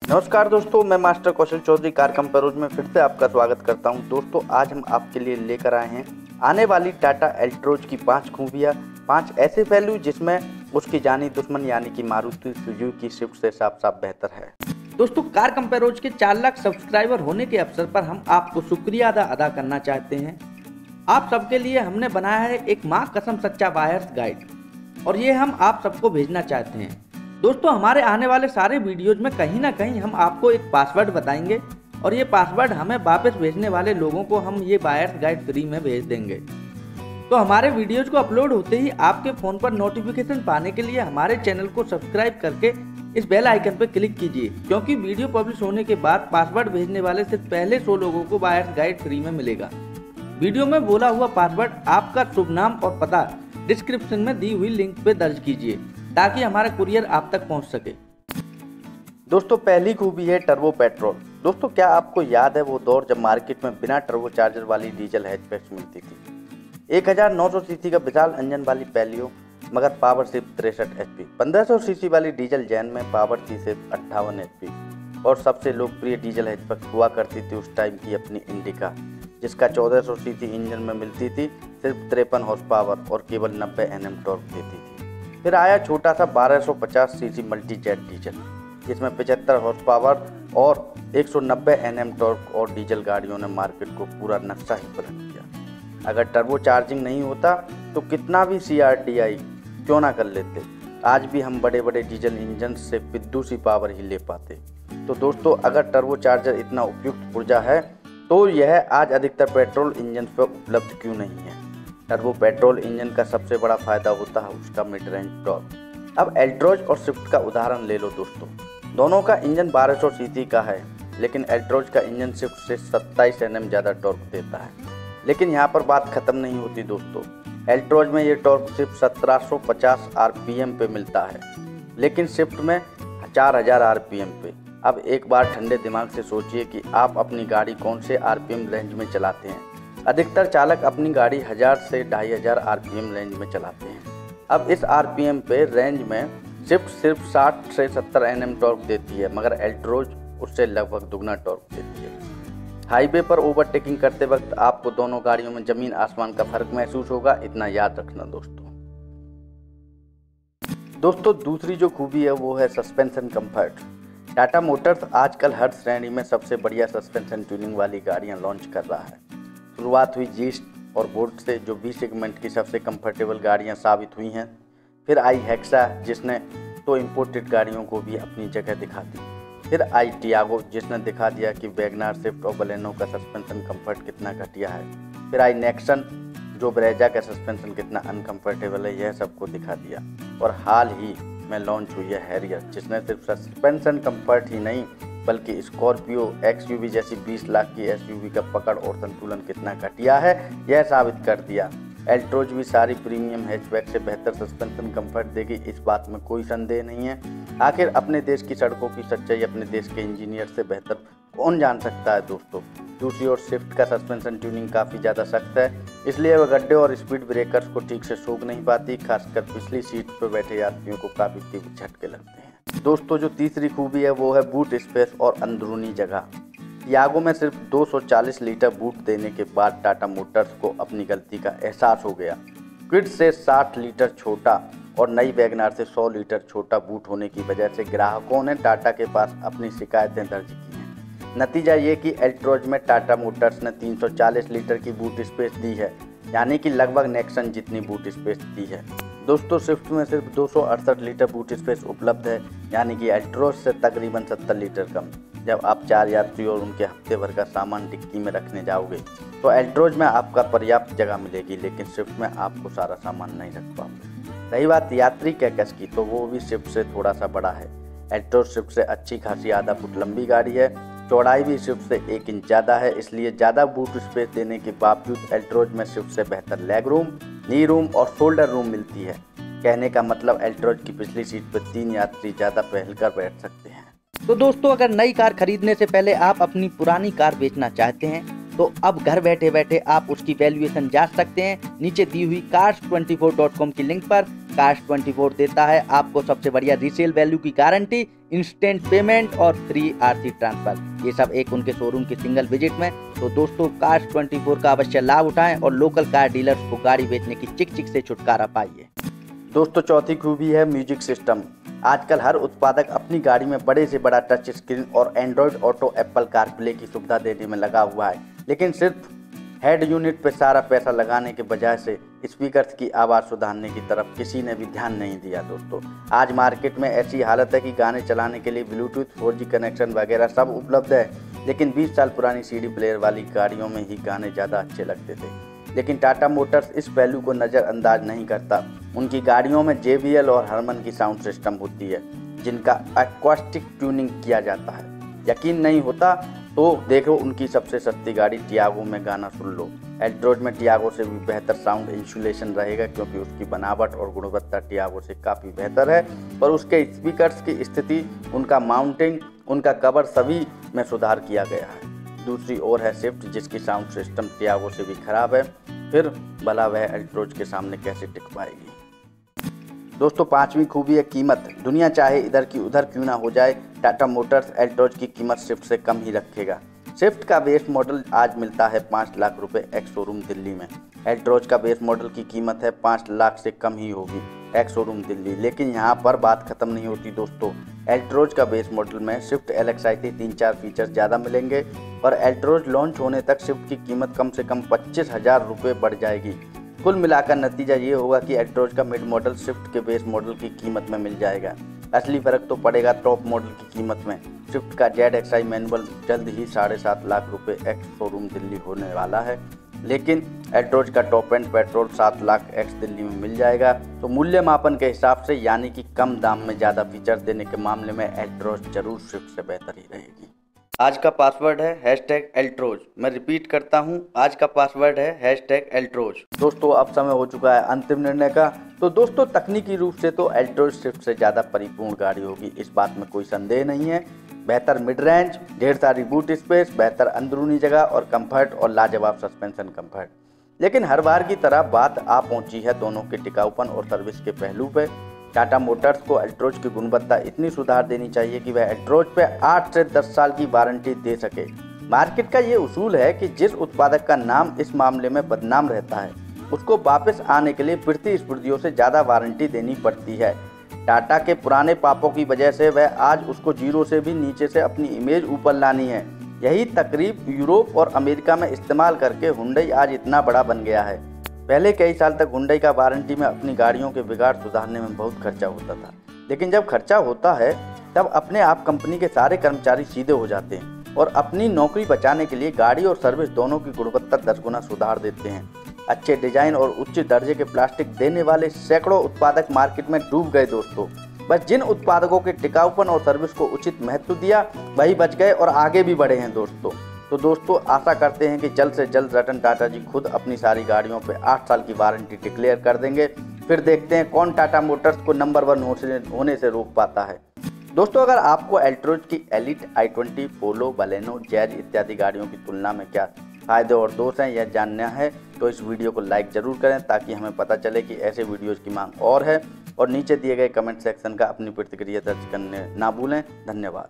नमस्कार दोस्तों, मैं मास्टर कौशल चौधरी कार कंपेरोज में फिर से आपका स्वागत करता हूं। दोस्तों, आज हम आपके लिए लेकर आए हैं आने वाली टाटा एल्ट्रोज की 5 खूबियां, 5 ऐसे पहलू जिसमें उसकी जानी दुश्मन यानी कि मारुति सुजुकी स्विफ्ट से साफ साफ बेहतर है। दोस्तों, कार कंपेरोज के 4 लाख सब्सक्राइबर होने के अवसर पर हम आपको शुक्रिया अदा करना चाहते हैं। आप सबके लिए हमने बनाया है एक माँ कसम सच्चा बायर्स गाइड और ये हम आप सबको भेजना चाहते हैं। दोस्तों, हमारे आने वाले सारे वीडियोज में कहीं ना कहीं हम आपको एक पासवर्ड बताएंगे और ये पासवर्ड हमें वापस भेजने वाले लोगों को हम ये बायर्स गाइड फ्री में भेज देंगे। तो हमारे वीडियोज को अपलोड होते ही आपके फ़ोन पर नोटिफिकेशन पाने के लिए हमारे चैनल को सब्सक्राइब करके इस बेल आइकन पर क्लिक कीजिए, क्योंकि वीडियो पब्लिश होने के बाद पासवर्ड भेजने वाले सिर्फ पहले 100 लोगों को बायर्स गाइड फ्री में मिलेगा। वीडियो में बोला हुआ पासवर्ड आपका शुभ नाम और पता डिस्क्रिप्शन में दी हुई लिंक पे दर्ज कीजिए ताकि हमारा कुरियर आप तक पहुंच सके। दोस्तों, पहली खूबी है टर्बो पेट्रोल। दोस्तों, क्या आपको याद है वो दौर जब मार्केट में बिना टर्बो चार्जर वाली डीजल हैचबैक मिलती थी? 1900 सीसी का विशाल इंजन वाली पैलियो, मगर पावर सिर्फ 63 HP। 1500 सीसी वाली डीजल जैन में पावर थी सिर्फ 58 HP। और सबसे लोकप्रिय डीजल हैचबैक हुआ करती थी उस टाइम की अपनी इंडिका, जिसका 1400 सीसी इंजन में मिलती थी सिर्फ 53 हॉर्स पावर और केवल 90 Nm टॉर्क देती थी। फिर आया छोटा सा 1250 सीसी मल्टी जेट डीजल, जिसमें 75 हॉर्स पावर और 190 Nm टॉर्क और डीजल गाड़ियों ने मार्केट को पूरा नक्शा ही पलट दिया। अगर टर्बो चार्जिंग नहीं होता तो कितना भी CRTI क्यों ना कर लेते, आज भी हम बड़े बड़े डीजल इंजन से पिद्दू सी पावर ही ले पाते। तो दोस्तों, अगर टर्बो चार्जर इतना उपयुक्त ऊर्जा है तो यह आज अधिकतर पेट्रोल इंजन पर उपलब्ध क्यों नहीं है? टर्बो पेट्रोल इंजन का सबसे बड़ा फायदा होता है उसका मिड रेंज टॉर्क। अब एल्ट्रोज और स्विफ्ट का उदाहरण ले लो दोस्तों, दोनों का इंजन 1200 सीसी का है, लेकिन एल्ट्रोज का इंजन स्विफ्ट से 27 Nm ज़्यादा टॉर्क देता है। लेकिन यहाँ पर बात खत्म नहीं होती दोस्तों, एल्ट्रोज में ये टॉर्क सिर्फ 1750 RPM पे मिलता है, लेकिन स्विफ्ट में 4000 RPM पे। अब एक बार ठंडे दिमाग से सोचिए कि आप अपनी गाड़ी कौन से RPM रेंज में चलाते हैं। अधिकतर चालक अपनी गाड़ी 1000 से 2500 RPM रेंज में चलाते हैं। अब इस RPM पे रेंज में स्विफ्ट सिर्फ 60 से 70 Nm टॉर्क देती है, मगर एल्ट्रोज उससे लगभग दुगना टॉर्क देती है। हाईवे पर ओवरटेकिंग करते वक्त आपको दोनों गाड़ियों में जमीन आसमान का फर्क महसूस होगा, इतना याद रखना दोस्तों, दूसरी जो खूबी है वो है सस्पेंशन कंफर्ट। टाटा मोटर्स आजकल हर श्रेणी में सबसे बढ़िया सस्पेंशन ट्यूनिंग वाली गाड़ियां लॉन्च कर रहा है। शुरुआत हुई जीस्ट और बोल्ट से, जो बी सेगमेंट की सबसे कंफर्टेबल गाड़ियां साबित हुई हैं। फिर आई हेक्सा, जिसने तो इंपोर्टेड गाड़ियों को भी अपनी जगह दिखा दी। फिर आई टियागो, जिसने दिखा दिया कि वैगनार, स्विफ्ट और बलेनो का सस्पेंशन कंफर्ट कितना घटिया है। फिर आई नेक्सन, जो ब्रेजा का सस्पेंशन कितना अनकम्फर्टेबल है, यह सबको दिखा दिया। और हाल ही में लॉन्च हुई है हैरियर, जिसने सिर्फ सस्पेंशन कंफर्ट ही नहीं बल्कि स्कॉर्पियो XUV जैसी 20 लाख की SUV का पकड़ और संतुलन कितना घटिया है यह साबित कर दिया। एल्ट्रोज भी सारी प्रीमियम हैचबैक से बेहतर सस्पेंशन कंफर्ट देगी, इस बात में कोई संदेह नहीं है। आखिर अपने देश की सड़कों की सच्चाई अपने देश के इंजीनियर से बेहतर कौन जान सकता है दोस्तों। दूसरी ओर स्विफ्ट का सस्पेंशन ट्यूनिंग काफ़ी ज़्यादा सख्त है, इसलिए वह गड्ढे और स्पीड ब्रेकर्स को ठीक से सूख नहीं पाती। खासकर पिछली सीट पर बैठे यात्रियों को काफ़ी तीव्र झटके लगते हैं। दोस्तों, जो तीसरी खूबी है वो है बूट स्पेस और अंदरूनी जगह। टियागो में सिर्फ 240 लीटर बूट देने के बाद टाटा मोटर्स को अपनी गलती का एहसास हो गया। क्विड से 60 लीटर छोटा और नई वैगनार से 100 लीटर छोटा बूट होने की वजह से ग्राहकों ने टाटा के पास अपनी शिकायतें दर्ज की हैं। नतीजा ये कि एल्ट्रोज में टाटा मोटर्स ने 340 लीटर की बूट स्पेस दी है, यानी कि लगभग नेक्सन जितनी बूट स्पेस दी है। दोस्तों, स्विफ्ट में सिर्फ 268 लीटर बूट स्पेस उपलब्ध है, यानी कि एल्ट्रोज से तकरीबन 70 लीटर कम। जब आप 4 यात्री और उनके हफ्ते भर का सामान डिक्की में रखने जाओगे तो एल्ट्रोज में आपका पर्याप्त जगह मिलेगी, लेकिन स्विफ्ट में आपको सारा सामान नहीं रख पाओगे। रही बात यात्री कैकस की, तो वो भी स्विफ्ट से थोड़ा सा बड़ा है। एल्ट्रोज स्विफ्ट से अच्छी खासी आधा फुट लंबी गाड़ी है, चौड़ाई भी स्विफ्ट से 1 इंच ज़्यादा है, इसलिए ज़्यादा बूट स्पेस देने के बावजूद एल्ट्रोज में स्विफ्ट से बेहतर लेग रूम, नी रूम और शोल्डर रूम मिलती है। कहने का मतलब एल्ट्रोज की पिछली सीट पर 3 यात्री ज़्यादा पहलकर बैठ सकते हैं। तो दोस्तों, अगर नई कार खरीदने से पहले आप अपनी पुरानी कार बेचना चाहते हैं तो अब घर बैठे बैठे आप उसकी वैल्यूएशन जांच सकते हैं नीचे दी हुई cars24.com की लिंक पर। Cars24 देता है आपको सबसे बढ़िया रीसेल वैल्यू की गारंटी, इंस्टेंट पेमेंट और फ्री आरसी ट्रांसफर। ये सब एक उनके शोरूम की सिंगल विजिट में। तो दोस्तों Cars24 का अवश्य लाभ उठाएं और लोकल कार डीलर्स को गाड़ी बेचने की चिक चिक से छुटकारा पाइए। दोस्तों चौथी खूबी है म्यूजिक सिस्टम। आजकल हर उत्पादक अपनी गाड़ी में बड़े से बड़ा टच स्क्रीन और एंड्रॉयड ऑटो, एप्पल कारप्ले की सुविधा देने में लगा हुआ है, लेकिन सिर्फ हेड यूनिट पर सारा पैसा लगाने के बजाय से स्पीकर्स की आवाज़ सुधारने की तरफ किसी ने भी ध्यान नहीं दिया। दोस्तों आज मार्केट में ऐसी हालत है कि गाने चलाने के लिए ब्लूटूथ 4G कनेक्शन वगैरह सब उपलब्ध है, लेकिन 20 साल पुरानी CD प्लेयर वाली गाड़ियों में ही गाने ज़्यादा अच्छे लगते थे। लेकिन टाटा मोटर्स इस पहलू को नज़रअंदाज नहीं करता। उनकी गाड़ियों में JBL और हरमन की साउंड सिस्टम होती है, जिनका एक्वास्टिक ट्यूनिंग किया जाता है। यकीन नहीं होता तो देखो उनकी सबसे सस्ती गाड़ी टियागो में गाना सुन लो। एल्ट्रोज में टियागो से भी बेहतर साउंड इंसुलेशन रहेगा, क्योंकि उसकी बनावट और गुणवत्ता टियागो से काफ़ी बेहतर है, पर उसके स्पीकर्स की स्थिति, उनका माउंटिंग, उनका कवर सभी में सुधार किया गया है। दूसरी ओर है स्विफ्ट, जिसकी साउंड सिस्टम टियागो से भी खराब है, फिर भला वह एल्ट्रोज के सामने कैसे टिक पाएगी। दोस्तों पांचवी खूबी है कीमत। दुनिया चाहे इधर की उधर क्यों ना हो जाए, टाटा मोटर्स एल्ट्रोज की कीमत स्विफ्ट से कम ही रखेगा। स्विफ्ट का बेस मॉडल आज मिलता है 5 लाख रुपए एक्स शोरूम दिल्ली में। एल्ट्रोज का बेस मॉडल की कीमत है 5 लाख से कम ही होगी एक्स शोरूम दिल्ली। लेकिन यहाँ पर बात खत्म नहीं होती दोस्तों। एल्ट्रोज का बेस मॉडल में स्विफ्ट LXi के 3-4 फीचर्स ज़्यादा मिलेंगे और एल्ट्रोज लॉन्च होने तक स्विफ्ट की कीमत कम से कम 25,000 रुपये बढ़ जाएगी। कुल मिलाकर नतीजा ये होगा कि एल्ट्रोज का मिड मॉडल स्विफ्ट के बेस मॉडल की कीमत में मिल जाएगा। असली फर्क तो पड़ेगा टॉप मॉडल की कीमत में। स्विफ्ट का ZXi मैनुअल जल्द ही 7.5 लाख रुपए एक्स शोरूम दिल्ली होने वाला है, लेकिन एल्ट्रोज का top and petrol 7 lakh x Delhi में मिल जाएगा। तो मूल्य मापन के हिसाब से, यानी कि कम दाम में ज़्यादा फीचर देने के मामले में एल्ट्रोज जरूर स्विफ्ट से बेहतर ही रहेगी। आज का पासवर्ड है #एल्ट्रोज। मैं रिपीट करता हूं, आज का पासवर्ड है #एल्ट्रोज। दोस्तों अब समय हो चुका है अंतिम निर्णय का। तो दोस्तों तकनीकी रूप से तो एल्ट्रोज स्विफ्ट से ज़्यादा परिपूर्ण गाड़ी होगी, इस बात में कोई संदेह नहीं है। बेहतर मिड रेंज, ढेर सारी बूट स्पेस, बेहतर अंदरूनी जगह और कंफर्ट और लाजवाब सस्पेंशन कंफर्ट। लेकिन हर बार की तरह बात आ पहुंची है दोनों के टिकाऊपन और सर्विस के पहलू पे। टाटा मोटर्स को एल्ट्रोज की गुणवत्ता इतनी सुधार देनी चाहिए कि वह एल्ट्रोज पे 8 से 10 साल की वारंटी दे सके। मार्केट का ये उसूल है कि जिस उत्पादक का नाम इस मामले में बदनाम रहता है, उसको वापस आने के लिए प्रतिस्पर्धियों से ज़्यादा वारंटी देनी पड़ती है। टाटा के पुराने पापों की वजह से वह आज उसको जीरो से भी नीचे से अपनी इमेज ऊपर लानी है। यही तकरीब यूरोप और अमेरिका में इस्तेमाल करके हुंडई आज इतना बड़ा बन गया है। पहले कई साल तक हुंडई का वारंटी में अपनी गाड़ियों के बिगाड़ सुधारने में बहुत खर्चा होता था, लेकिन जब खर्चा होता है तब अपने आप कंपनी के सारे कर्मचारी सीधे हो जाते हैं और अपनी नौकरी बचाने के लिए गाड़ी और सर्विस दोनों की गुणवत्ता 10 गुना सुधार देते हैं। अच्छे डिजाइन और उच्च दर्जे के प्लास्टिक देने वाले सैकड़ों उत्पादक मार्केट में डूब गए दोस्तों। बस जिन उत्पादकों के टिकाऊपन और सर्विस को उचित महत्व दिया वही बच गए और आगे भी बढ़े हैं दोस्तों। तो दोस्तों आशा करते हैं कि जल्द से जल्द रतन टाटा जी खुद अपनी सारी गाड़ियों पे 8 साल की वारंटी डिक्लेयर कर देंगे। फिर देखते हैं कौन टाटा मोटर्स को नंबर 1 होने से रोक पाता है। दोस्तों अगर आपको एल्ट्रोज की एलिट, i20, पोलो, बलेनो, जैज इत्यादि गाड़ियों की तुलना में क्या फायदे और दोष हैं यह जानना है तो इस वीडियो को लाइक जरूर करें, ताकि हमें पता चले कि ऐसे वीडियोज़ की मांग और है। और नीचे दिए गए कमेंट सेक्शन का अपनी प्रतिक्रिया दर्ज करने ना भूलें। धन्यवाद।